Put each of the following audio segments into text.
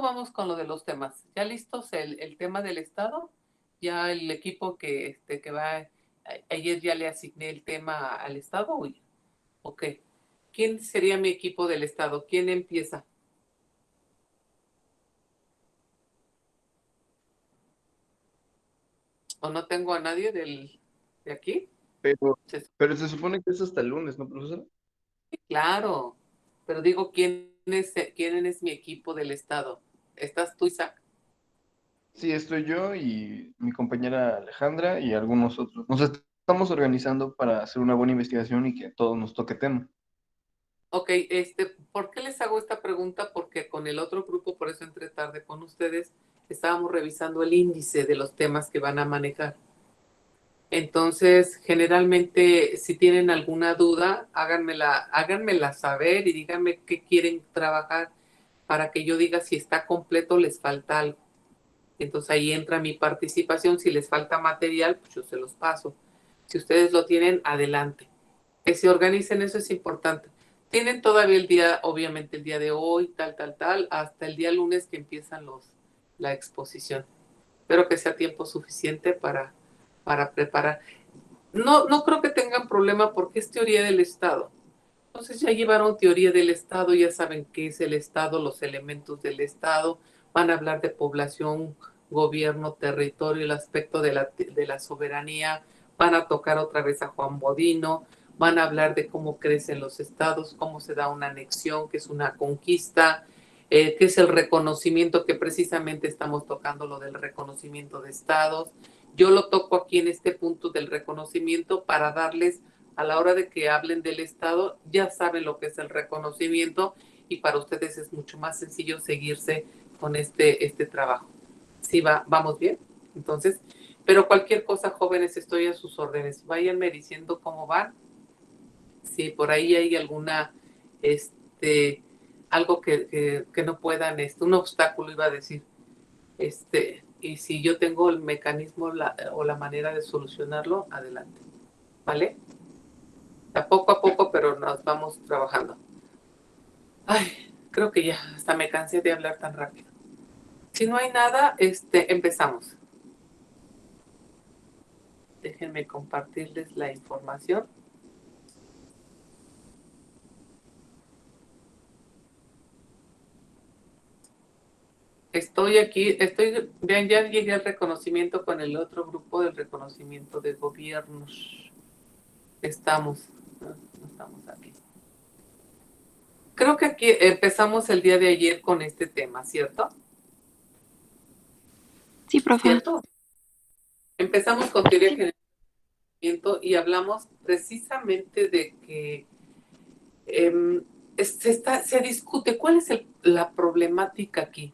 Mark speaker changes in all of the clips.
Speaker 1: vamos con lo de los temas? ¿Ya listos el tema del Estado? ¿Ya el equipo que va, ayer ya le asigné el tema al Estado? Uy, ok. ¿Quién sería mi equipo del Estado? ¿Quién empieza? ¿O no tengo a nadie de aquí?
Speaker 2: Pero,
Speaker 1: Sí,
Speaker 2: pero se supone que es hasta el lunes, ¿no, profesora?
Speaker 1: claro, pero digo, ¿quién es mi equipo del Estado? ¿Estás tú, Isaac?
Speaker 2: Sí, estoy yo y mi compañera Alejandra y algunos otros. Nos estamos organizando para hacer una buena investigación y que a todos nos toque tema.
Speaker 1: Ok, ¿por qué les hago esta pregunta? Porque con el otro grupo, por eso entré tarde con ustedes, estábamos revisando el índice de los temas que van a manejar. Entonces, generalmente, si tienen alguna duda, háganmela saber y díganme qué quieren trabajar para que yo diga si está completo o les falta algo. Entonces ahí entra mi participación. Si les falta material, pues yo se los paso. Si ustedes lo tienen, adelante. Que se organicen, eso es importante. Tienen todavía el día, obviamente el día de hoy, tal, hasta el día lunes que empiezan la exposición. Espero que sea tiempo suficiente para preparar. No creo que tengan problema porque es teoría del Estado. Entonces ya llevaron teoría del Estado, ya saben qué es el Estado, los elementos del Estado, van a hablar de población, gobierno, territorio, el aspecto de la soberanía, van a tocar otra vez a Juan Bodino, van a hablar de cómo crecen los estados, cómo se da una anexión, que es una conquista, qué es el reconocimiento, que precisamente estamos tocando lo del reconocimiento de estados. Yo lo toco aquí en este punto del reconocimiento para darles a la hora de que hablen del Estado, ya saben lo que es el reconocimiento y para ustedes es mucho más sencillo seguirse con este trabajo. Sí, vamos bien. Entonces, pero cualquier cosa, jóvenes, estoy a sus órdenes. Váyanme diciendo cómo van. Si por ahí hay alguna, este, algo que no puedan, un obstáculo iba a decir, y si yo tengo el mecanismo o la manera de solucionarlo, adelante. ¿Vale? A poco, pero nos vamos trabajando. Ay, creo que ya, hasta me cansé de hablar tan rápido. Si no hay nada, empezamos. Déjenme compartirles la información. Estoy aquí, vean, ya llegué al reconocimiento con el otro grupo del reconocimiento de gobiernos. Estamos, no estamos aquí. Creo que aquí empezamos el día de ayer con este tema, ¿cierto?
Speaker 3: Sí, profe.
Speaker 1: ¿Cierto? Empezamos con teoría general y hablamos precisamente de que se discute cuál es la problemática aquí.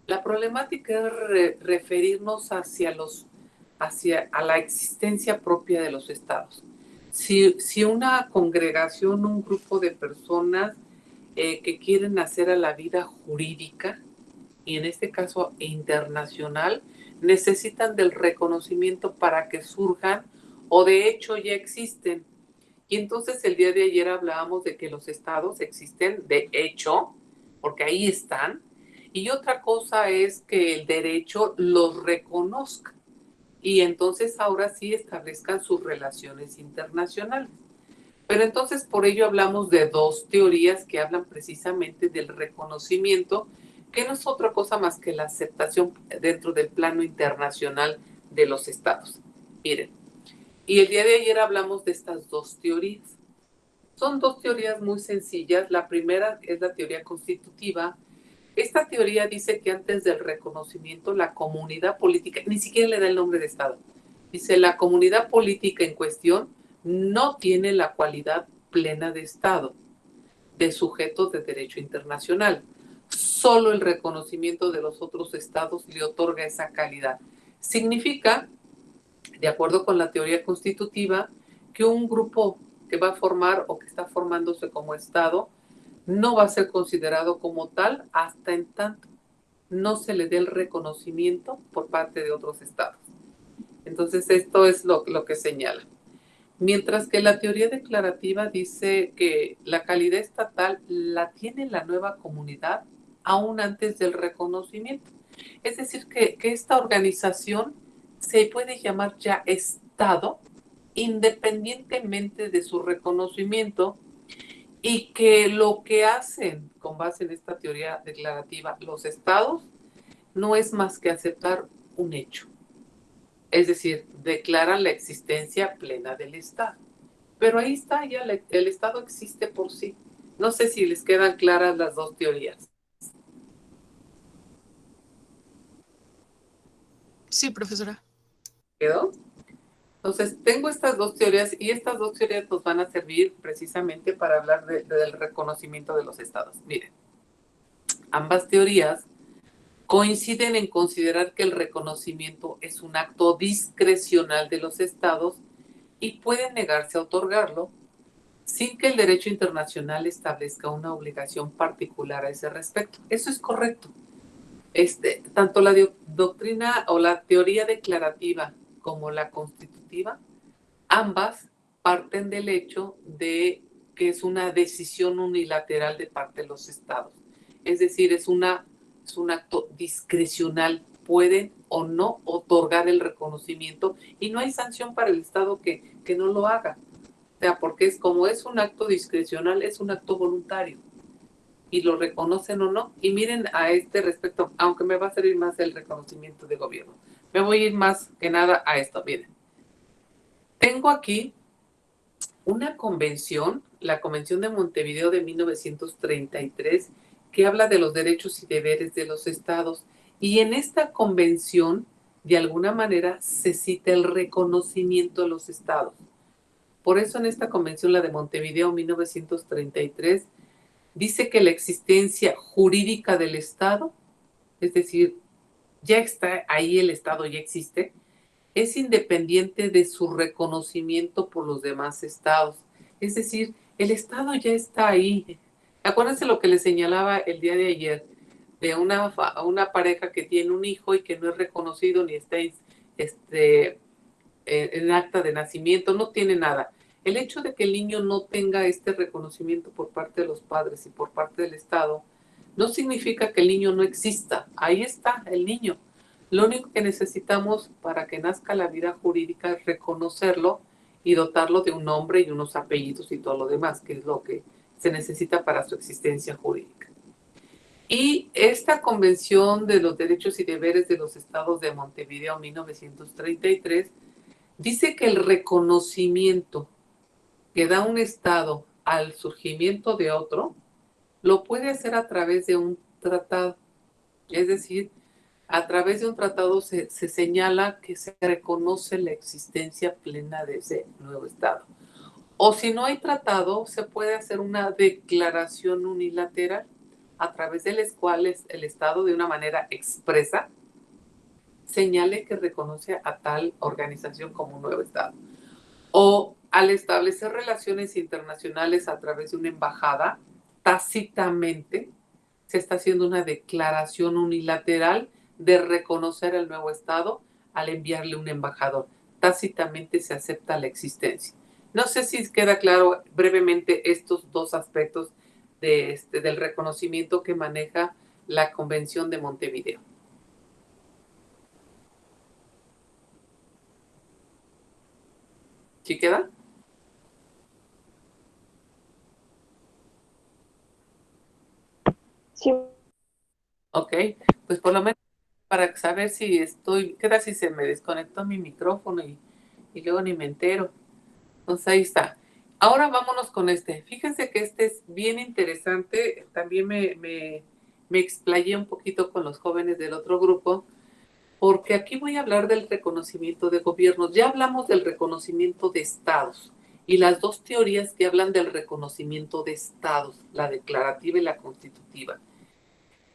Speaker 1: La problemática es referirnos hacia a la existencia propia de los estados. Si una congregación, un grupo de personas que quieren hacer a la vida jurídica, y en este caso internacional, necesitan del reconocimiento para que surjan o de hecho ya existen. Y entonces el día de ayer hablábamos de que los estados existen de hecho, porque ahí están, y otra cosa es que el derecho los reconozca y entonces ahora sí establezcan sus relaciones internacionales. Pero entonces por ello hablamos de dos teorías que hablan precisamente del reconocimiento, que no es otra cosa más que la aceptación dentro del plano internacional de los estados. Miren, y el día de ayer hablamos de estas dos teorías. Son dos teorías muy sencillas. La primera es la teoría constitutiva. Esta teoría dice que antes del reconocimiento, la comunidad política, ni siquiera le da el nombre de Estado, dice la comunidad política en cuestión no tiene la cualidad plena de Estado, de sujeto de derecho internacional. Solo el reconocimiento de los otros estados le otorga esa calidad. Significa, de acuerdo con la teoría constitutiva, que un grupo que va a formar o que está formándose como Estado no va a ser considerado como tal hasta en tanto no se le dé el reconocimiento por parte de otros estados. Entonces, esto es lo que señala. Mientras que la teoría declarativa dice que la calidad estatal la tiene la nueva comunidad aún antes del reconocimiento. Es decir, que esta organización se puede llamar ya Estado independientemente de su reconocimiento, y que lo que hacen con base en esta teoría declarativa los estados no es más que aceptar un hecho. Es decir, declaran la existencia plena del Estado. Pero ahí está, ya el Estado existe por sí. No sé si les quedan claras las dos teorías.
Speaker 3: Sí, profesora.
Speaker 1: ¿Quedó? Entonces, tengo estas dos teorías y estas dos teorías nos van a servir precisamente para hablar del reconocimiento de los estados. Miren, ambas teorías coinciden en considerar que el reconocimiento es un acto discrecional de los estados y pueden negarse a otorgarlo sin que el derecho internacional establezca una obligación particular a ese respecto. Eso es correcto. Tanto la doctrina o la teoría declarativa como la constitutiva, ambas parten del hecho de que es una decisión unilateral de parte de los estados. Es decir, es un acto discrecional. Pueden o no otorgar el reconocimiento y no hay sanción para el estado que no lo haga. O sea, porque como es un acto discrecional, es un acto voluntario y lo reconocen o no. Y miren a este respecto, aunque me va a servir más el reconocimiento de gobierno, me voy a ir más que nada a esto. Miren, tengo aquí una convención, la Convención de Montevideo de 1933, que habla de los derechos y deberes de los estados. Y en esta convención, de alguna manera, se cita el reconocimiento de los estados. Por eso en esta convención, la de Montevideo 1933, dice que la existencia jurídica del Estado, es decir, ya está ahí el Estado, ya existe, es independiente de su reconocimiento por los demás estados. Es decir, el Estado ya está ahí. Acuérdense lo que les señalaba el día de ayer, de una pareja que tiene un hijo y que no es reconocido ni está en acta de nacimiento, no tiene nada. El hecho de que el niño no tenga este reconocimiento por parte de los padres y por parte del Estado, no significa que el niño no exista. Ahí está el niño. Lo único que necesitamos para que nazca la vida jurídica es reconocerlo y dotarlo de un nombre y unos apellidos y todo lo demás, que es lo que se necesita para su existencia jurídica. Y esta Convención de los Derechos y Deberes de los Estados de Montevideo 1933 dice que el reconocimiento que da un Estado al surgimiento de otro lo puede hacer a través de un tratado. Es decir, a través de un tratado se señala que se reconoce la existencia plena de ese nuevo Estado. O si no hay tratado, se puede hacer una declaración unilateral a través de las cuales el Estado, de una manera expresa, señale que reconoce a tal organización como un nuevo Estado. O al establecer relaciones internacionales a través de una embajada, tácitamente se está haciendo una declaración unilateral de reconocer al nuevo Estado al enviarle un embajador. Tácitamente se acepta la existencia. No sé si queda claro brevemente estos dos aspectos del reconocimiento que maneja la Convención de Montevideo. ¿Sí queda?
Speaker 4: Sí.
Speaker 1: Ok, pues por lo menos para saber si ¿qué tal si se me desconectó mi micrófono y luego ni me entero? Entonces ahí está. Ahora vámonos con Fíjense que es bien interesante. También me explayé un poquito con los jóvenes del otro grupo, porque aquí voy a hablar del reconocimiento de gobiernos. Ya hablamos del reconocimiento de estados y las dos teorías que hablan del reconocimiento de estados, la declarativa y la constitutiva.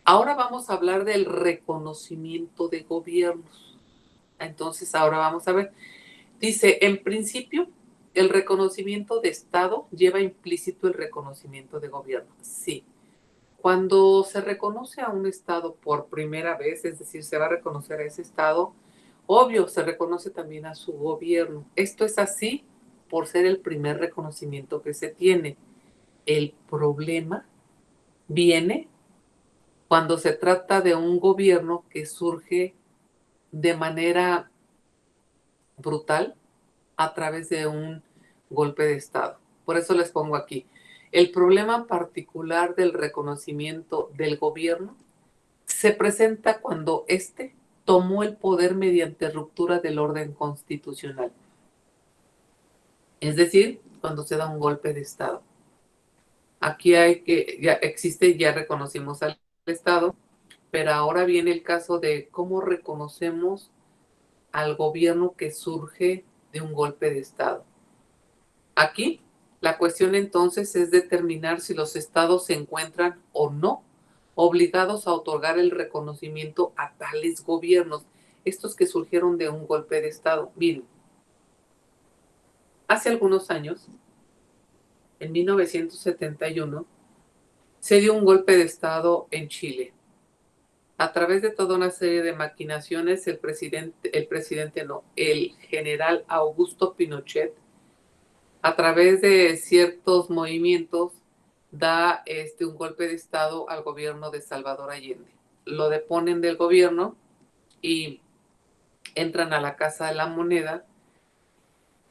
Speaker 1: Ahora vamos a hablar del reconocimiento de gobiernos. Entonces, ahora vamos a ver. Dice, en principio, el reconocimiento de Estado lleva implícito el reconocimiento de gobierno. Sí. Cuando se reconoce a un Estado por primera vez, es decir, se va a reconocer a ese Estado, obvio, se reconoce también a su gobierno. Esto es así por ser el primer reconocimiento que se tiene. El problema viene cuando se trata de un gobierno que surge de manera brutal a través de un golpe de Estado. Por eso les pongo aquí. El problema particular del reconocimiento del gobierno se presenta cuando éste tomó el poder mediante ruptura del orden constitucional. Es decir, cuando se da un golpe de Estado. Aquí ya existe, ya reconocimos al Estado, pero ahora viene el caso de cómo reconocemos al gobierno que surge de un golpe de Estado. Aquí, la cuestión entonces es determinar si los estados se encuentran o no obligados a otorgar el reconocimiento a tales gobiernos, estos que surgieron de un golpe de Estado. Miren, hace algunos años, en 1971, se dio un golpe de Estado en Chile. A través de toda una serie de maquinaciones, el general Augusto Pinochet, a través de ciertos movimientos, da un golpe de Estado al gobierno de Salvador Allende. Lo deponen del gobierno y entran a la Casa de la Moneda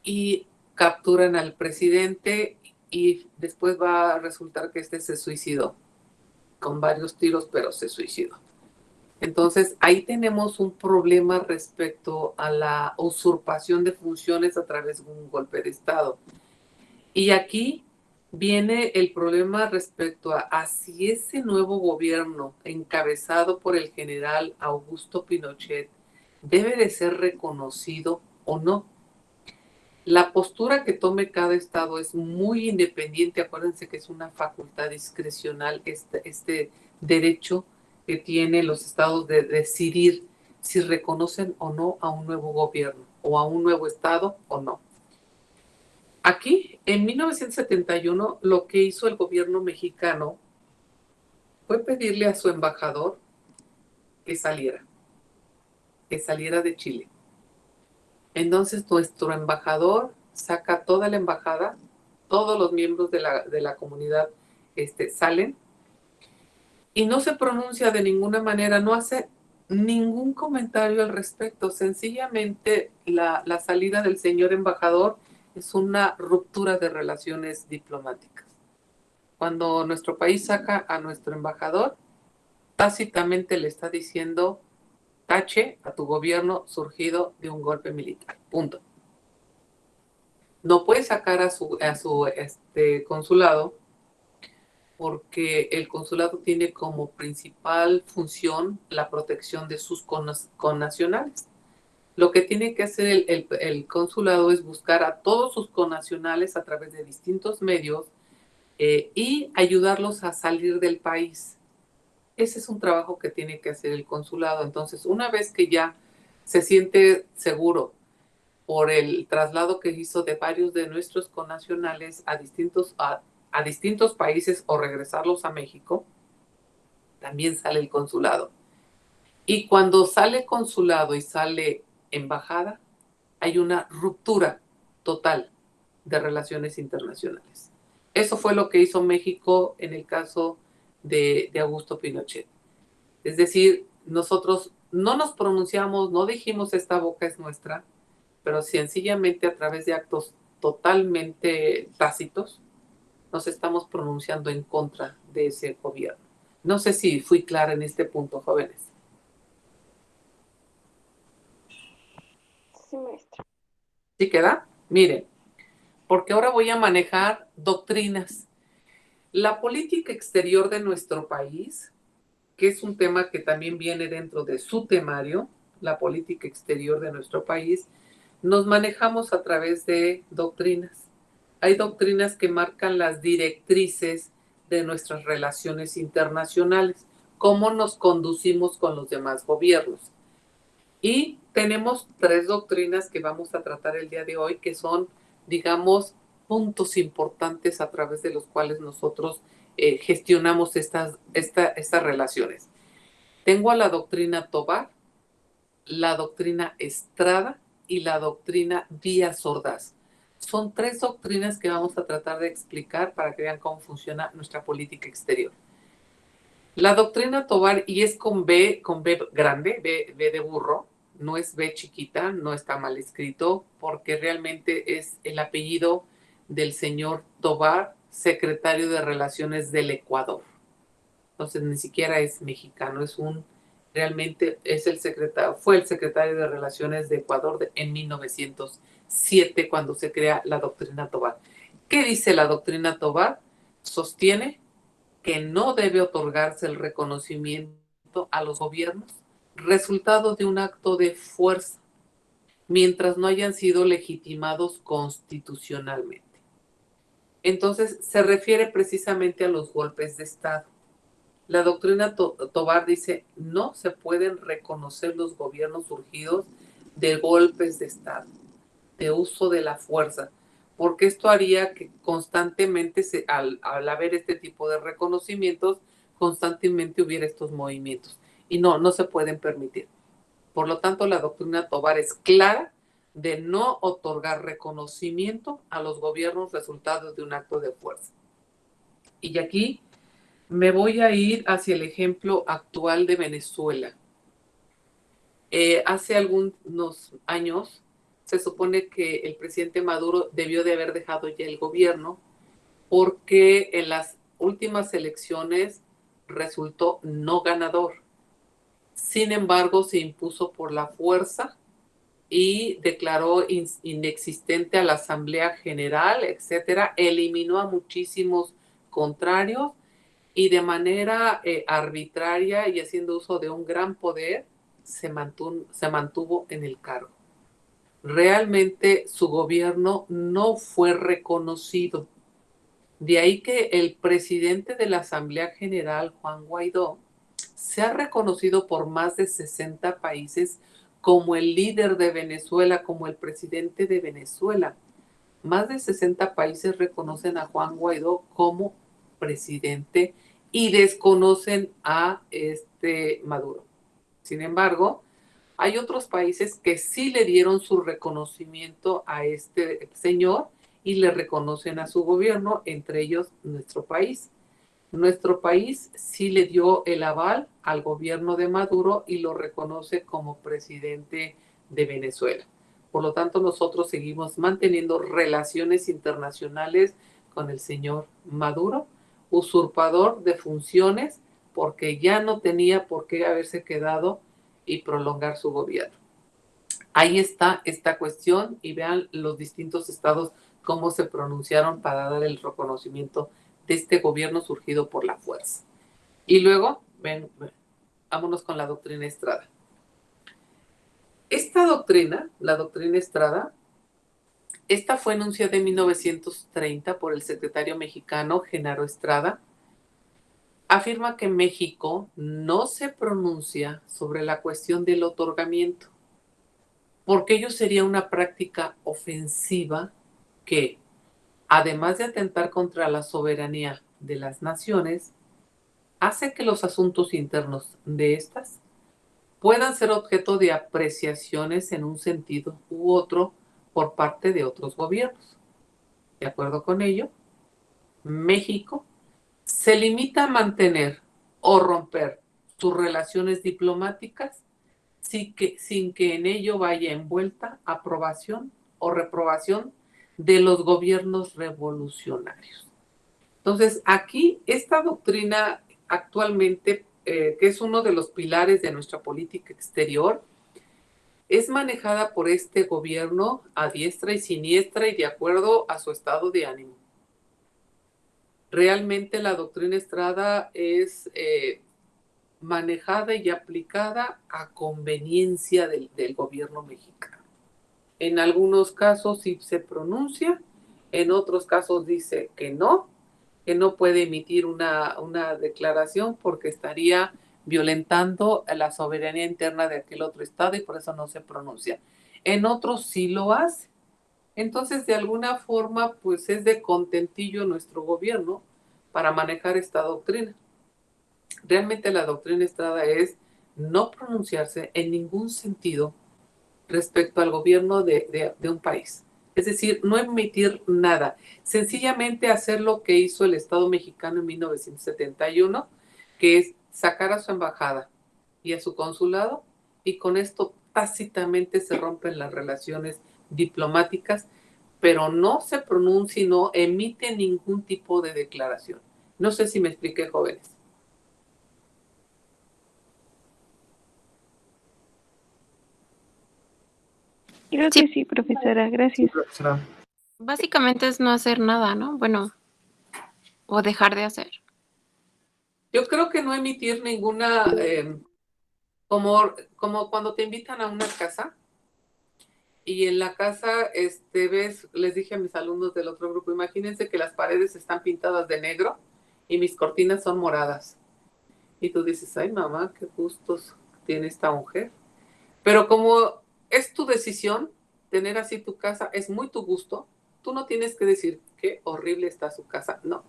Speaker 1: y capturan al presidente, y después va a resultar que se suicidó con varios tiros, pero se suicidó. Entonces, ahí tenemos un problema respecto a la usurpación de funciones a través de un golpe de Estado. Y aquí viene el problema respecto a si ese nuevo gobierno encabezado por el general Augusto Pinochet debe de ser reconocido o no. La postura que tome cada estado es muy independiente. Acuérdense que es una facultad discrecional este derecho que tienen los estados de decidir si reconocen o no a un nuevo gobierno o a un nuevo estado o no. Aquí, en 1971, lo que hizo el gobierno mexicano fue pedirle a su embajador que saliera de Chile. Entonces, nuestro embajador saca toda la embajada, todos los miembros de la comunidad salen, y no se pronuncia de ninguna manera, no hace ningún comentario al respecto. Sencillamente, la salida del señor embajador es una ruptura de relaciones diplomáticas. Cuando nuestro país saca a nuestro embajador, tácitamente le está diciendo: tache a tu gobierno surgido de un golpe militar. Punto. No puede sacar a su consulado, porque el consulado tiene como principal función la protección de sus connacionales. Lo que tiene que hacer el consulado es buscar a todos sus connacionales a través de distintos medios y ayudarlos a salir del país. Ese es un trabajo que tiene que hacer el consulado. Entonces, una vez que ya se siente seguro por el traslado que hizo de varios de nuestros connacionales a distintos países o regresarlos a México, también sale el consulado. Y cuando sale consulado y sale embajada, hay una ruptura total de relaciones internacionales. Eso fue lo que hizo México en el caso de Augusto Pinochet. Es decir, nosotros no nos pronunciamos, no dijimos esta boca es nuestra, pero sencillamente a través de actos totalmente tácitos nos estamos pronunciando en contra de ese gobierno. No sé si fui clara en este punto, jóvenes.
Speaker 3: Sí, maestra.
Speaker 1: ¿Sí queda? Miren, porque ahora voy a manejar doctrinas. La política exterior de nuestro país, que es un tema que también viene dentro de su temario, la política exterior de nuestro país, nos manejamos a través de doctrinas. Hay doctrinas que marcan las directrices de nuestras relaciones internacionales, cómo nos conducimos con los demás gobiernos. Y tenemos 3 doctrinas que vamos a tratar el día de hoy, que son, digamos, puntos importantes a través de los cuales nosotros gestionamos estas relaciones. Tengo a la doctrina Tobar, la doctrina Estrada y la doctrina Díaz Ordaz. Son 3 doctrinas que vamos a tratar de explicar para que vean cómo funciona nuestra política exterior. La doctrina Tobar, y es con B grande, B de burro, no es B chiquita, no está mal escrito, porque realmente es el apellido del señor Tobar, secretario de Relaciones del Ecuador. Entonces ni siquiera es mexicano, realmente es fue el secretario de Relaciones de Ecuador en 1907 cuando se crea la doctrina Tobar. ¿Qué dice la doctrina Tobar? Sostiene que no debe otorgarse el reconocimiento a los gobiernos resultado de un acto de fuerza mientras no hayan sido legitimados constitucionalmente. Entonces se refiere precisamente a los golpes de Estado. La doctrina Tobar dice, no se pueden reconocer los gobiernos surgidos de golpes de Estado, de uso de la fuerza, porque esto haría que constantemente, al haber este tipo de reconocimientos, constantemente hubiera estos movimientos. Y no se pueden permitir. Por lo tanto, la doctrina Tobar es clara de no otorgar reconocimiento a los gobiernos resultados de un acto de fuerza. Y aquí me voy a ir hacia el ejemplo actual de Venezuela. Hace algunos años se supone que el presidente Maduro debió de haber dejado ya el gobierno porque en las últimas elecciones resultó no ganador. Sin embargo, se impuso por la fuerza y declaró inexistente a la Asamblea General, etcétera, eliminó a muchísimos contrarios y de manera arbitraria y haciendo uso de un gran poder se mantuvo en el cargo. Realmente su gobierno no fue reconocido. De ahí que el presidente de la Asamblea General, Juan Guaidó, se ha reconocido por más de 60 países como el líder de Venezuela, como el presidente de Venezuela. Más de 60 países reconocen a Juan Guaidó como presidente y desconocen a Maduro. Sin embargo, hay otros países que sí le dieron su reconocimiento a este señor y le reconocen a su gobierno, entre ellos nuestro país. Nuestro país sí le dio el aval al gobierno de Maduro y lo reconoce como presidente de Venezuela. Por lo tanto, nosotros seguimos manteniendo relaciones internacionales con el señor Maduro, usurpador de funciones, porque ya no tenía por qué haberse quedado y prolongar su gobierno. Ahí está esta cuestión y vean los distintos estados cómo se pronunciaron para dar el reconocimiento de este gobierno surgido por la fuerza. Y luego, vámonos con la doctrina Estrada. Esta doctrina, la doctrina Estrada, esta fue enunciada en 1930 por el secretario mexicano Genaro Estrada. Afirma que México no se pronuncia sobre la cuestión del otorgamiento, porque ello sería una práctica ofensiva que, además de atentar contra la soberanía de las naciones, hace que los asuntos internos de estas puedan ser objeto de apreciaciones en un sentido u otro por parte de otros gobiernos. De acuerdo con ello, México se limita a mantener o romper sus relaciones diplomáticas sin que en ello vaya envuelta aprobación o reprobación de los gobiernos revolucionarios. Entonces, aquí esta doctrina actualmente, que es uno de los pilares de nuestra política exterior, es manejada por este gobierno a diestra y siniestra y de acuerdo a su estado de ánimo. Realmente la doctrina Estrada es manejada y aplicada a conveniencia del gobierno mexicano. En algunos casos sí se pronuncia, en otros casos dice que no puede emitir una declaración porque estaría violentando la soberanía interna de aquel otro estado y por eso no se pronuncia. En otros sí lo hace. Entonces, de alguna forma, pues es de contentillo nuestro gobierno para manejar esta doctrina. Realmente la doctrina Estrada es no pronunciarse en ningún sentido respecto al gobierno de un país. Es decir, no emitir nada. Sencillamente hacer lo que hizo el Estado mexicano en 1971, que es sacar a su embajada y a su consulado, y con esto tácitamente se rompen las relaciones diplomáticas, pero no se pronuncia y no emite ningún tipo de declaración. No sé si me expliqué, jóvenes.
Speaker 3: Creo
Speaker 4: Sí,
Speaker 3: que sí, profesora, gracias.
Speaker 4: básicamente es no hacer nada, ¿no? Bueno, o dejar de hacer.
Speaker 1: Yo creo que no emitir ninguna, como cuando te invitan a una casa y en la casa ves, les dije a mis alumnos del otro grupo, imagínense que las paredes están pintadas de negro y mis cortinas son moradas. Y tú dices, ay mamá, qué gustos tiene esta mujer. Pero como es tu decisión tener así tu casa, es muy tu gusto, tú no tienes que decir qué horrible está su casa. No,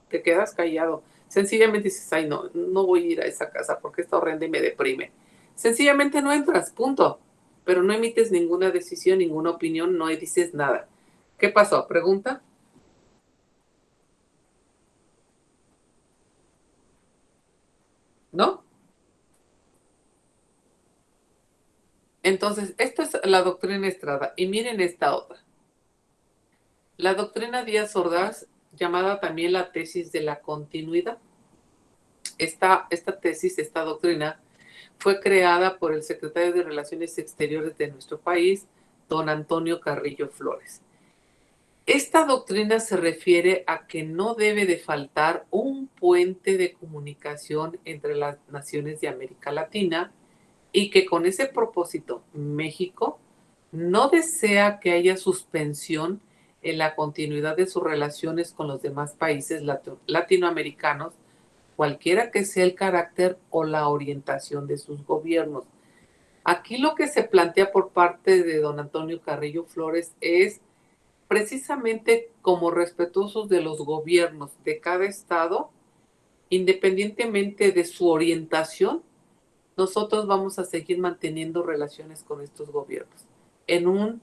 Speaker 1: te quedas callado. Sencillamente dices, ay no, no voy a ir a esa casa porque está horrenda y me deprime. Sencillamente no entras, punto. Pero no emites ninguna decisión, ninguna opinión, no dices nada. ¿Qué pasó? ¿Pregunta? ¿No? Entonces, esto es la doctrina Estrada. Y miren esta otra. La doctrina Díaz Ordaz, llamada también la tesis de la continuidad. Esta tesis, esta doctrina, fue creada por el secretario de Relaciones Exteriores de nuestro país, don Antonio Carrillo Flores. Esta doctrina se refiere a que no debe de faltar un puente de comunicación entre las naciones de América Latina y que con ese propósito México no desea que haya suspensión en la continuidad de sus relaciones con los demás países latinoamericanos, cualquiera que sea el carácter o la orientación de sus gobiernos. Aquí lo que se plantea por parte de don Antonio Carrillo Flores es precisamente como respetuosos de los gobiernos de cada estado, independientemente de su orientación, nosotros vamos a seguir manteniendo relaciones con estos gobiernos en un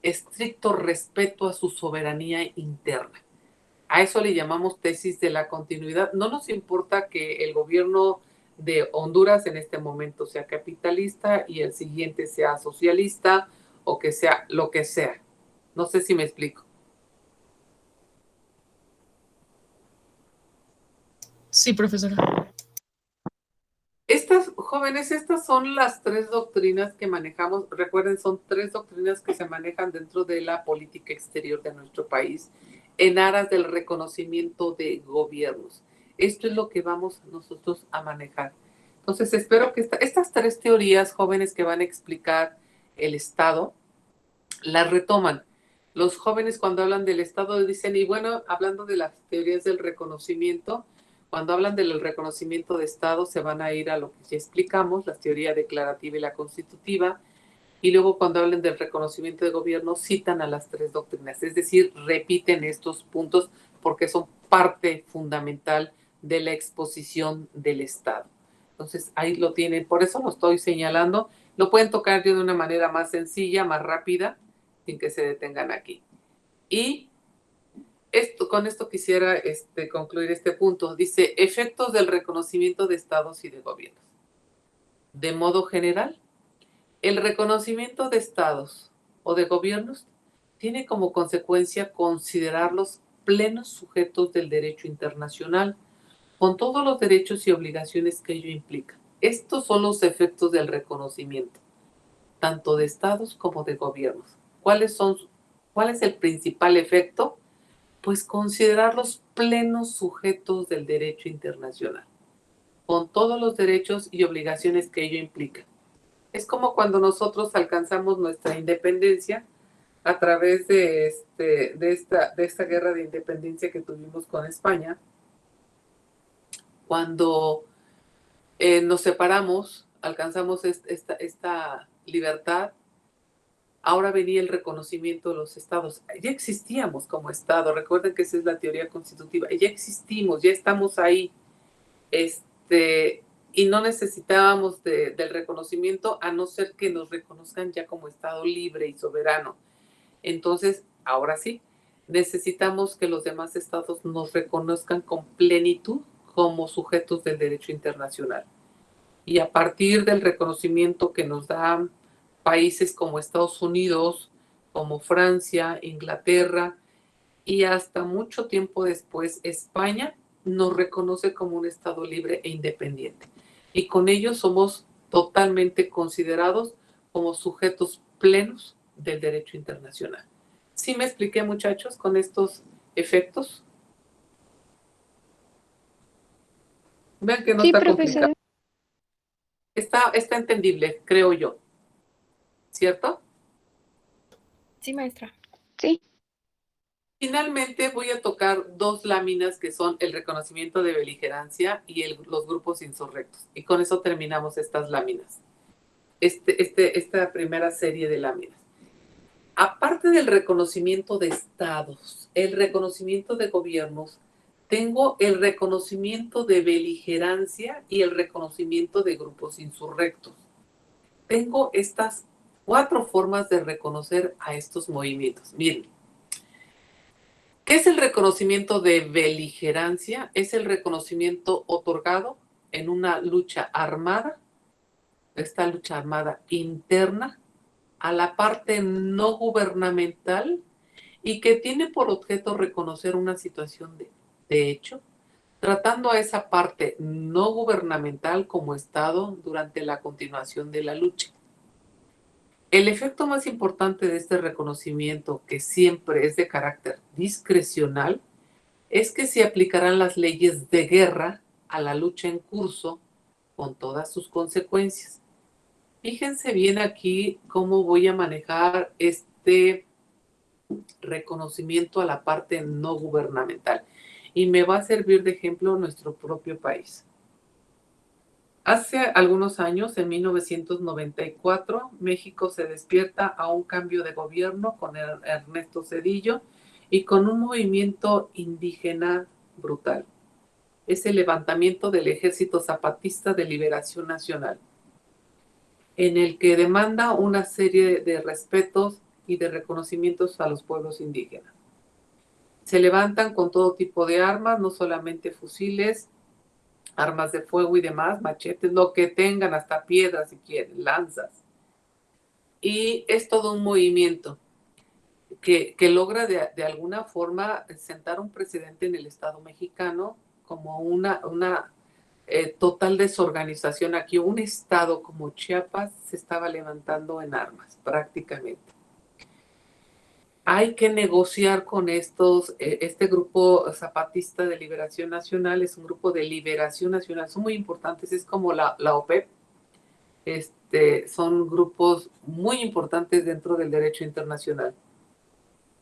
Speaker 1: estricto respeto a su soberanía interna. A eso le llamamos tesis de la continuidad. No nos importa que el gobierno de Honduras en este momento sea capitalista y el siguiente sea socialista o que sea lo que sea. No sé si me explico.
Speaker 5: Sí, profesora.
Speaker 1: Estas jóvenes, estas son las tres doctrinas que manejamos. Recuerden, son tres doctrinas que se manejan dentro de la política exterior de nuestro país en aras del reconocimiento de gobiernos. Esto es lo que vamos nosotros a manejar. Entonces, espero que estas tres teorías jóvenes que van a explicar el Estado, las retoman. Los jóvenes cuando hablan del Estado dicen, y bueno, hablando de las teorías del reconocimiento, cuando hablan del reconocimiento de Estado se van a ir a lo que ya explicamos, la teoría declarativa y la constitutiva, y luego cuando hablan del reconocimiento de gobierno citan a las tres doctrinas, es decir, repiten estos puntos porque son parte fundamental de la exposición del Estado. Entonces ahí lo tienen, por eso lo estoy señalando, lo pueden tocar de una manera más sencilla, más rápida, sin que se detengan aquí. Y con esto quisiera concluir este punto. Dice, efectos del reconocimiento de estados y de gobiernos. De modo general, el reconocimiento de estados o de gobiernos tiene como consecuencia considerarlos plenos sujetos del derecho internacional, con todos los derechos y obligaciones que ello implica. Estos son los efectos del reconocimiento, tanto de estados como de gobiernos. ¿Cuál es el principal efecto? Pues considerarlos plenos sujetos del derecho internacional, con todos los derechos y obligaciones que ello implica. Es como cuando nosotros alcanzamos nuestra independencia a través de esta guerra de independencia que tuvimos con España. Cuando nos separamos, alcanzamos esta libertad. Ahora venía el reconocimiento de los estados. Ya existíamos como estado, recuerden que esa es la teoría constitutiva, ya existimos, ya estamos ahí, y no necesitábamos del reconocimiento a no ser que nos reconozcan ya como estado libre y soberano. Entonces, ahora sí, necesitamos que los demás estados nos reconozcan con plenitud como sujetos del derecho internacional. Y a partir del reconocimiento que nos dan países como Estados Unidos, como Francia, Inglaterra y hasta mucho tiempo después España, nos reconoce como un Estado libre e independiente. Y con ello somos totalmente considerados como sujetos plenos del derecho internacional. ¿Sí me expliqué, muchachos, con estos efectos? Vean que no
Speaker 3: Sí,
Speaker 1: está
Speaker 3: profesora.
Speaker 1: complicado. Está entendible, creo yo. ¿Cierto?
Speaker 6: Sí, maestra.
Speaker 3: Sí.
Speaker 1: Finalmente voy a tocar dos láminas que son el reconocimiento de beligerancia y los grupos insurrectos. Y con eso terminamos estas láminas. Esta primera serie de láminas. Aparte del reconocimiento de estados, el reconocimiento de gobiernos, tengo el reconocimiento de beligerancia y el reconocimiento de grupos insurrectos. Tengo estas 4 formas de reconocer a estos movimientos. Miren, ¿qué es el reconocimiento de beligerancia? Es el reconocimiento otorgado en una lucha armada, esta lucha armada interna, a la parte no gubernamental y que tiene por objeto reconocer una situación de hecho, tratando a esa parte no gubernamental como Estado durante la continuación de la lucha. El efecto más importante de este reconocimiento, que siempre es de carácter discrecional, es que se aplicarán las leyes de guerra a la lucha en curso con todas sus consecuencias. Fíjense bien aquí cómo voy a manejar este reconocimiento a la parte no gubernamental. Y me va a servir de ejemplo nuestro propio país. Hace algunos años, en 1994, México se despierta a un cambio de gobierno con Ernesto Zedillo y con un movimiento indígena brutal. Es el levantamiento del Ejército Zapatista de Liberación Nacional, en el que demanda una serie de respetos y de reconocimientos a los pueblos indígenas. Se levantan con todo tipo de armas, no solamente fusiles, armas de fuego y demás, machetes, lo que tengan, hasta piedras si quieren, lanzas. Y es todo un movimiento que logra de alguna forma sentar un precedente en el Estado mexicano como una total desorganización. Aquí un Estado como Chiapas se estaba levantando en armas prácticamente. Hay que negociar con este grupo zapatista de Liberación Nacional, es un grupo de liberación nacional, son muy importantes, es como la OPEP, son grupos muy importantes dentro del derecho internacional,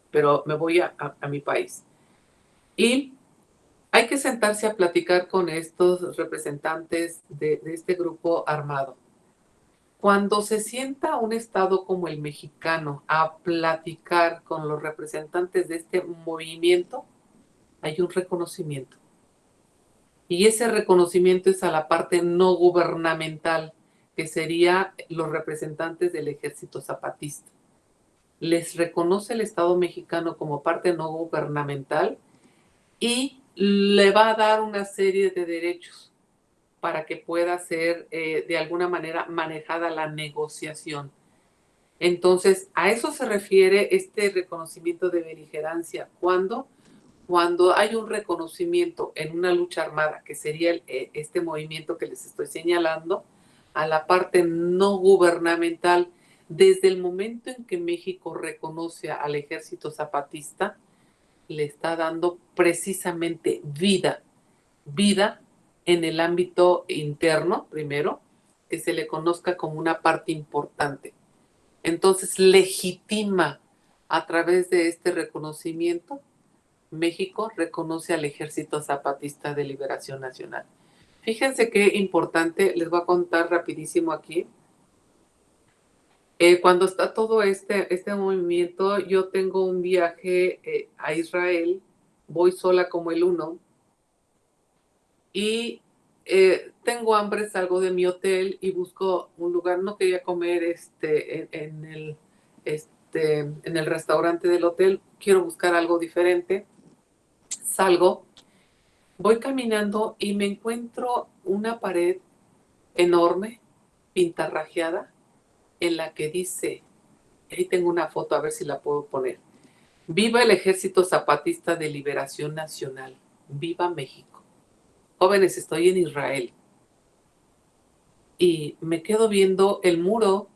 Speaker 1: pero me voy a mi país. Y hay que sentarse a platicar con estos representantes de este grupo armado. Cuando se sienta un Estado como el mexicano a platicar con los representantes de este movimiento, hay un reconocimiento. Y ese reconocimiento es a la parte no gubernamental, que sería los representantes del Ejército Zapatista. Les reconoce el Estado mexicano como parte no gubernamental y le va a dar una serie de derechos para que pueda ser de alguna manera manejada la negociación. Entonces, a eso se refiere este reconocimiento de beligerancia. Cuando hay un reconocimiento en una lucha armada, que sería este movimiento que les estoy señalando, a la parte no gubernamental, desde el momento en que México reconoce al Ejército Zapatista, le está dando precisamente vida en el ámbito interno, primero, que se le conozca como una parte importante. Entonces, legitima a través de este reconocimiento, México reconoce al Ejército Zapatista de Liberación Nacional. Fíjense qué importante, les voy a contar rapidísimo aquí. Cuando está todo este movimiento, yo tengo un viaje a Israel, voy sola como el uno, y tengo hambre, salgo de mi hotel y busco un lugar. No quería comer en el restaurante del hotel, quiero buscar algo diferente. Salgo, voy caminando y me encuentro una pared enorme, pintarrajeada, en la que dice, ahí tengo una foto, a ver si la puedo poner: Viva el Ejército Zapatista de Liberación Nacional. Viva México. Jóvenes, estoy en Israel. Y me quedo viendo el muro.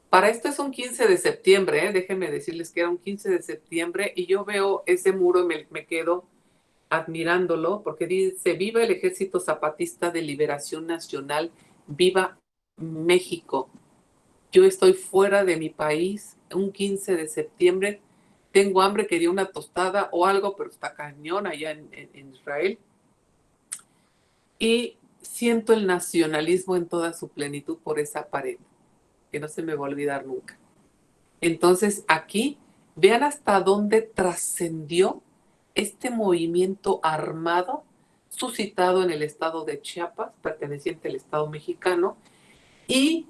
Speaker 1: Para esto es un 15 de septiembre, déjenme decirles que era un 15 de septiembre, y yo veo ese muro y me quedo admirándolo, porque dice: Viva el Ejército Zapatista de Liberación Nacional, viva México. Yo estoy fuera de mi país, un 15 de septiembre, tengo hambre, quería una tostada o algo, pero está cañón allá en Israel. Y siento el nacionalismo en toda su plenitud por esa pared, que no se me va a olvidar nunca. Entonces aquí, vean hasta dónde trascendió este movimiento armado suscitado en el estado de Chiapas, perteneciente al estado mexicano, y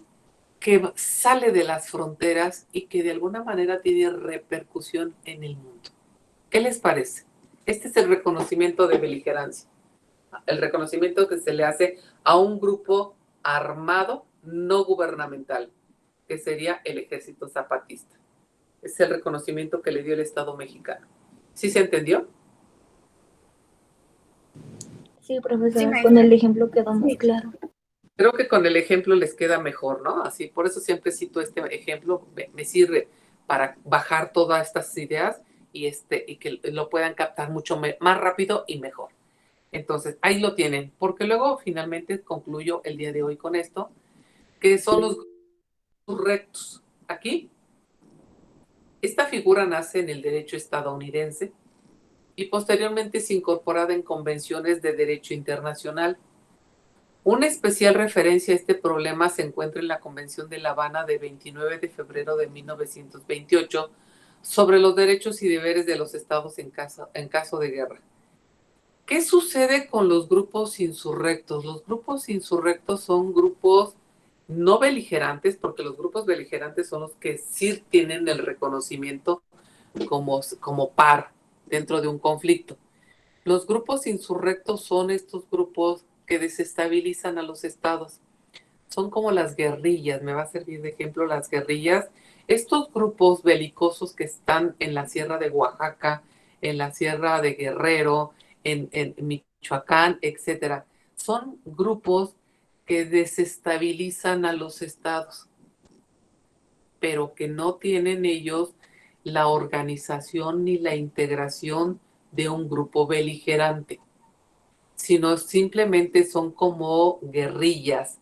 Speaker 1: que sale de las fronteras y que de alguna manera tiene repercusión en el mundo. ¿Qué les parece? Este es el reconocimiento de beligerancia, el reconocimiento que se le hace a un grupo armado no gubernamental, que sería el Ejército Zapatista. Es el reconocimiento que le dio el Estado mexicano. ¿Sí se entendió?
Speaker 7: Sí, profesora,
Speaker 6: Sí, maestra.
Speaker 7: con el ejemplo quedó muy claro.
Speaker 1: Creo que con el ejemplo les queda mejor, ¿no? Así, por eso siempre cito este ejemplo, me sirve para bajar todas estas ideas y que lo puedan captar mucho más rápido y mejor. Entonces, ahí lo tienen, porque luego finalmente concluyo el día de hoy con esto, que son los grupos rectos. Aquí, esta figura nace en el derecho estadounidense y posteriormente es incorporada en convenciones de derecho internacional. Una especial referencia a este problema se encuentra en la Convención de La Habana de 29 de febrero de 1928 sobre los derechos y deberes de los estados en caso de guerra. ¿Qué sucede con los grupos insurrectos? Los grupos insurrectos son grupos no beligerantes, porque los grupos beligerantes son los que sí tienen el reconocimiento como par dentro de un conflicto. Los grupos insurrectos son estos grupos que desestabilizan a los estados. Son como las guerrillas, me va a servir de ejemplo las guerrillas. Estos grupos belicosos que están en la sierra de Oaxaca, en la sierra de Guerrero, en Michoacán, etcétera, son grupos que desestabilizan a los estados, pero que no tienen ellos la organización ni la integración de un grupo beligerante, sino simplemente son como guerrillas,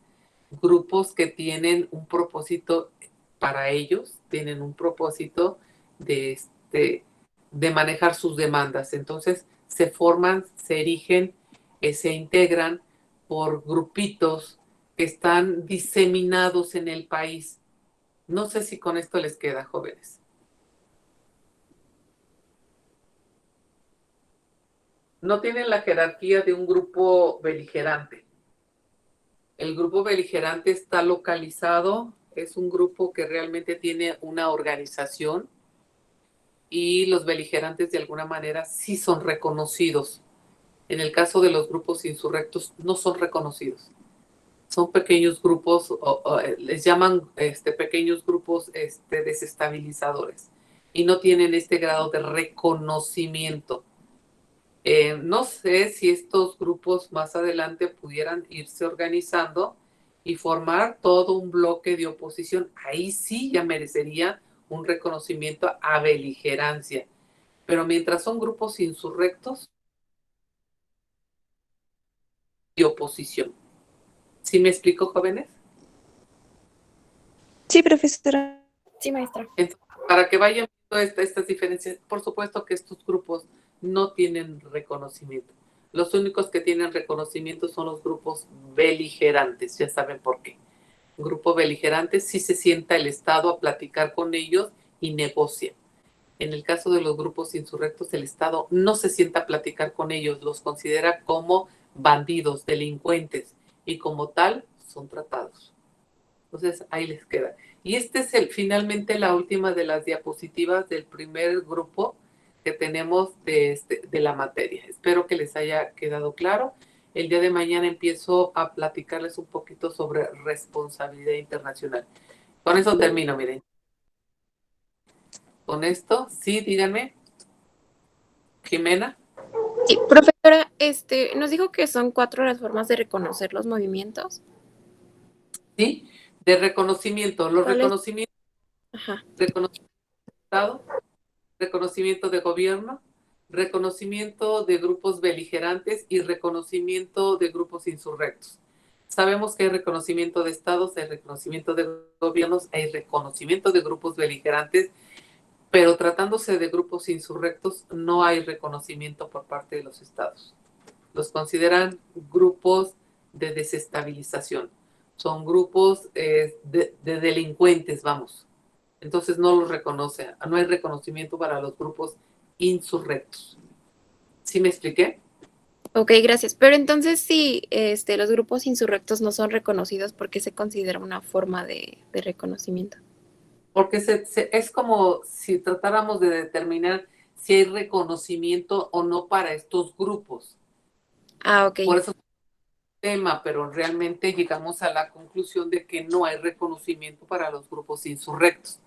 Speaker 1: grupos que tienen un propósito para ellos, tienen un propósito de, de manejar sus demandas. Entonces se forman, se erigen, se integran por grupitos que están diseminados en el país. No sé si con esto les queda, jóvenes. No tienen la jerarquía de un grupo beligerante. El grupo beligerante está localizado, es un grupo que realmente tiene una organización, y los beligerantes de alguna manera sí son reconocidos. En el caso de los grupos insurrectos no son reconocidos. Son pequeños grupos, les llaman pequeños grupos desestabilizadores, y no tienen este grado de reconocimiento. No sé si estos grupos más adelante pudieran irse organizando y formar todo un bloque de oposición. Ahí sí ya merecería un reconocimiento a beligerancia. Pero mientras son grupos insurrectos de oposición. ¿Sí me explico, jóvenes?
Speaker 3: Sí, profesora.
Speaker 6: Sí, maestra.
Speaker 1: Entonces, para que vayan viendo estas diferencias, por supuesto que estos grupos no tienen reconocimiento. Los únicos que tienen reconocimiento son los grupos beligerantes, ya saben por qué. Un grupo beligerante sí se sienta el Estado a platicar con ellos y negocia. En el caso de los grupos insurrectos, el Estado no se sienta a platicar con ellos, los considera como bandidos, delincuentes, y como tal son tratados. Entonces ahí les queda. Y este es finalmente la última de las diapositivas del primer grupo que tenemos de la materia. Espero que les haya quedado claro. El día de mañana empiezo a platicarles un poquito sobre responsabilidad internacional. Con eso termino, miren. Con esto, sí, díganme. Jimena.
Speaker 4: Sí, profesora, nos dijo que son 4 las formas de reconocer los movimientos.
Speaker 1: Sí, de reconocimiento. Los
Speaker 4: ¿Cuál es?
Speaker 1: reconocimientos,
Speaker 4: Ajá.
Speaker 1: reconocimiento de Estado, reconocimiento de gobierno, reconocimiento de grupos beligerantes y reconocimiento de grupos insurrectos. Sabemos que hay reconocimiento de estados, hay reconocimiento de gobiernos, hay reconocimiento de grupos beligerantes, pero tratándose de grupos insurrectos no hay reconocimiento por parte de los estados. Los consideran grupos de desestabilización. Son grupos de delincuentes, vamos. Entonces no los reconoce, no hay reconocimiento para los grupos insurrectos. ¿Sí me expliqué?
Speaker 4: Ok, gracias. Pero entonces sí, los grupos insurrectos no son reconocidos porque se considera una forma de reconocimiento.
Speaker 1: Porque es como si tratáramos de determinar si hay reconocimiento o no para estos grupos.
Speaker 4: Ah, ok.
Speaker 1: Por eso es un tema, pero realmente llegamos a la conclusión de que no hay reconocimiento para los grupos insurrectos,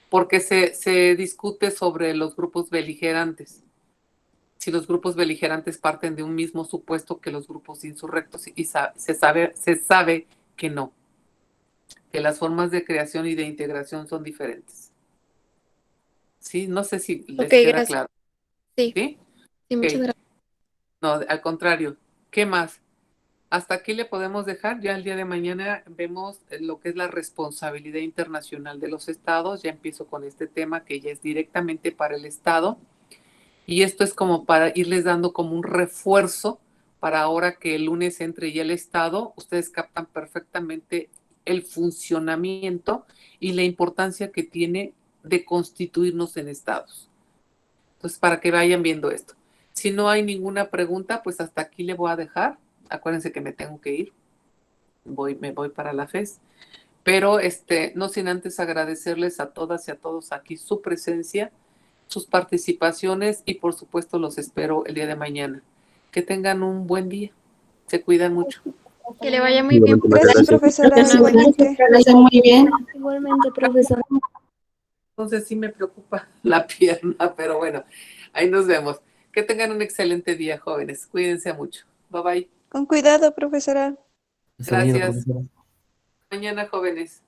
Speaker 1: porque se discute sobre los grupos beligerantes. Si los grupos beligerantes parten de un mismo supuesto que los grupos insurrectos y se sabe que no, que las formas de creación y de integración son diferentes. Sí, no sé si les
Speaker 4: Ok,
Speaker 1: queda
Speaker 4: gracias.
Speaker 1: claro.
Speaker 4: Sí,
Speaker 1: ¿Sí?
Speaker 4: sí, muchas
Speaker 1: Ok.
Speaker 4: gracias.
Speaker 1: No, al contrario. ¿Qué más? Hasta aquí le podemos dejar. Ya el día de mañana vemos lo que es la responsabilidad internacional de los estados. Ya empiezo con este tema que ya es directamente para el estado. Y esto es como para irles dando como un refuerzo para ahora que el lunes entre ya el estado, ustedes captan perfectamente el funcionamiento y la importancia que tiene de constituirnos en estados. Entonces, para que vayan viendo esto. Si no hay ninguna pregunta, pues hasta aquí le voy a dejar. Acuérdense que me tengo que ir. Me voy para la FES. Pero no sin antes agradecerles a todas y a todos aquí su presencia, sus participaciones y por supuesto los espero el día de mañana. Que tengan un buen día. Se cuidan mucho.
Speaker 4: Que le vaya muy bien.
Speaker 8: Gracias, profesora. Igualmente.
Speaker 7: Muy bien. Igualmente, profesor.
Speaker 1: Entonces sí me preocupa la pierna, pero bueno, ahí nos vemos. Que tengan un excelente día, jóvenes. Cuídense mucho. Bye bye.
Speaker 8: Con cuidado, profesora.
Speaker 1: Gracias. Mañana, jóvenes.